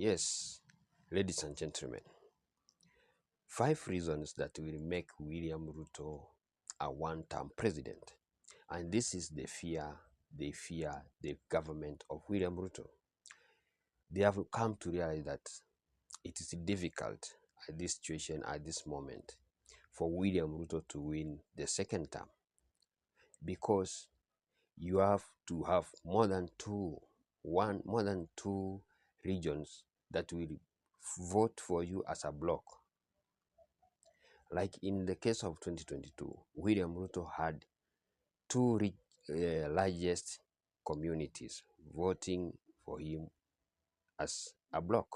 Yes, ladies and gentlemen, 5 reasons that will make William Ruto a one-term president. And this is they fear the government of William Ruto. They have come to realize that it is difficult at this situation, at this moment, for William Ruto to win the second term because you have to have more than two regions that will vote for you as a bloc. Like in the case of 2022, William Ruto had two largest communities voting for him as a bloc.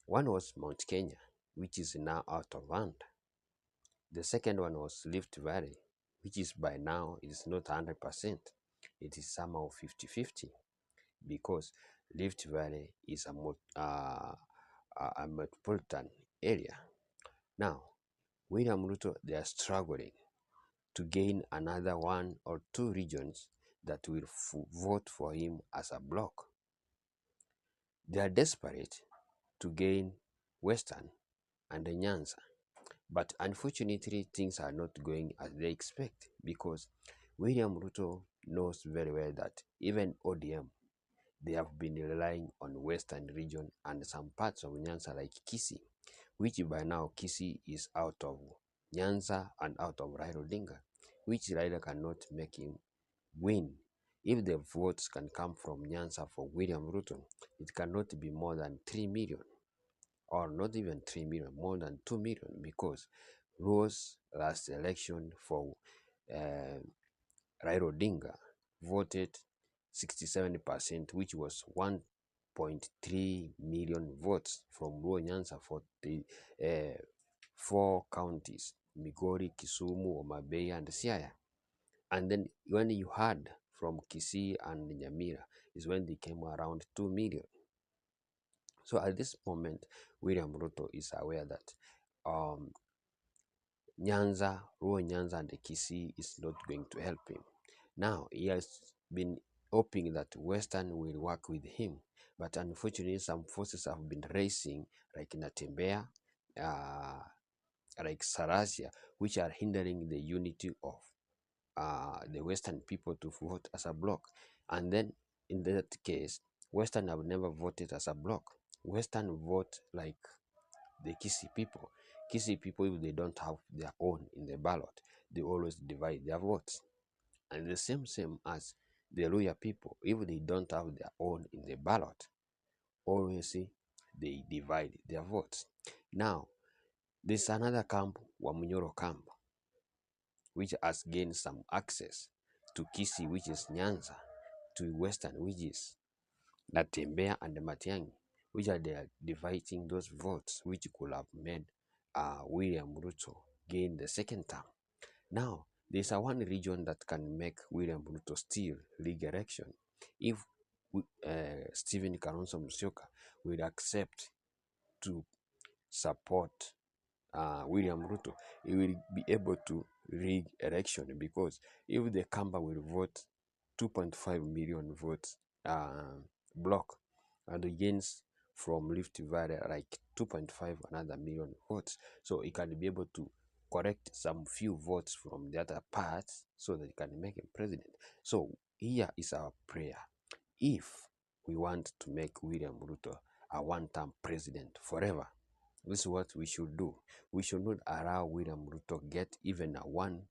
One was Mount Kenya, which is now out of hand. The second one was Rift Valley, which is by now is not 100%. It is somehow 50-50 because Rift Valley is a metropolitan area. Now, William Ruto, they are struggling to gain another one or two regions that will vote for him as a bloc. They are desperate to gain Western and the Nyanza. But unfortunately, things are not going as they expect because William Ruto knows very well that even ODM, they have been relying on Western region and some parts of Nyanza like Kisii, which by now Kisii is out of Nyanza and out of Raila Odinga, which Raila cannot make him win. If the votes can come from Nyanza for William Ruto, it cannot be more than 3 million, or not even 3 million, more than 2 million, because Ruo's last election for Raila Odinga voted 67%, which was 1.3 million votes from Luo Nyanza for the 4 counties, Migori, Kisumu, Omabei, and Siaya. And then when you had from Kisii and Nyamira is when they came around 2 million. So at this moment, William Ruto is aware that Nyanza, Luo Nyanza and Kisii is not going to help him. Now, he has been hoping that Western will work with him, but unfortunately, some forces have been racing, like Natembea, like Sarasia, which are hindering the unity of the Western people to vote as a bloc. And then, in that case, Western have never voted as a bloc. Western vote like the Kisii people. Kisii people, if they don't have their own in the ballot, they always divide their votes. And the same as the Luya people, if they don't have their own in the ballot, always they divide their votes. Now, there's another camp, Wamunyoro camp, which has gained some access to Kisii, which is Nyanza, to Western, which is Natembea and Matiang'i, which are they dividing those votes, which could have made William Ruto gain the second term. Now, there's one region that can make William Ruto still rig election if Stephen Kalonzo Musyoka will accept to support William Ruto. He will be able to rig election because if the Kamba will vote 2.5 million votes block and against from Rift Valley like 2.5 another million votes, so he can be able to correct some few votes from the other parts so that he can make him president. So here is our prayer. If we want to make William Ruto a one-term president forever, this is what we should do. We should not allow William Ruto get even one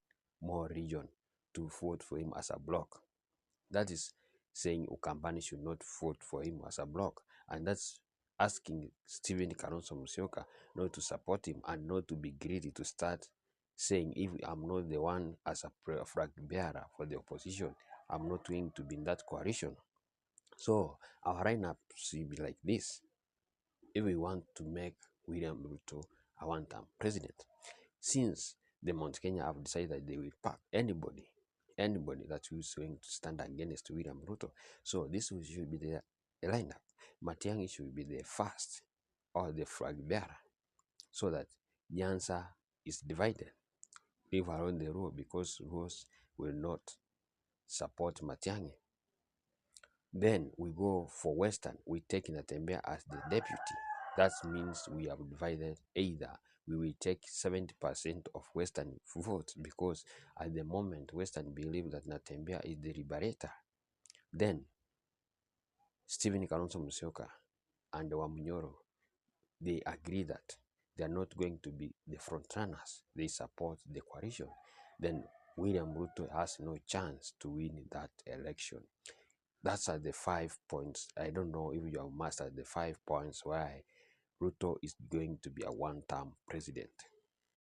more region to vote for him as a bloc. That is saying Ukambani should not vote for him as a bloc. And that's asking Stephen Kalonzo Musyoka not to support him and not to be greedy to start saying, if I'm not the one as a flag bearer for the opposition, I'm not going to be in that coalition. So our lineup should be like this. If we want to make William Ruto a one-term president, since the Mount Kenya have decided that they will pack anybody that is going to stand against William Ruto. So this should be the lineup. Matiang'i should be the first or the flag bearer so that Nyanza is divided. Leave alone the Luo because Luos will not support Matiang'i. Then we go for Western, we take Natembea as the deputy. That means we have divided, either we will take 70% of Western votes, because at the moment Western believe that Natembea is the liberator. Then Stephen Kalonzo Musyoka and Wamunyoro, they agree that they are not going to be the front runners. They support the coalition. Then William Ruto has no chance to win that election. That's at the 5 points. I don't know if you have mastered the 5 points why Ruto is going to be a one-term president.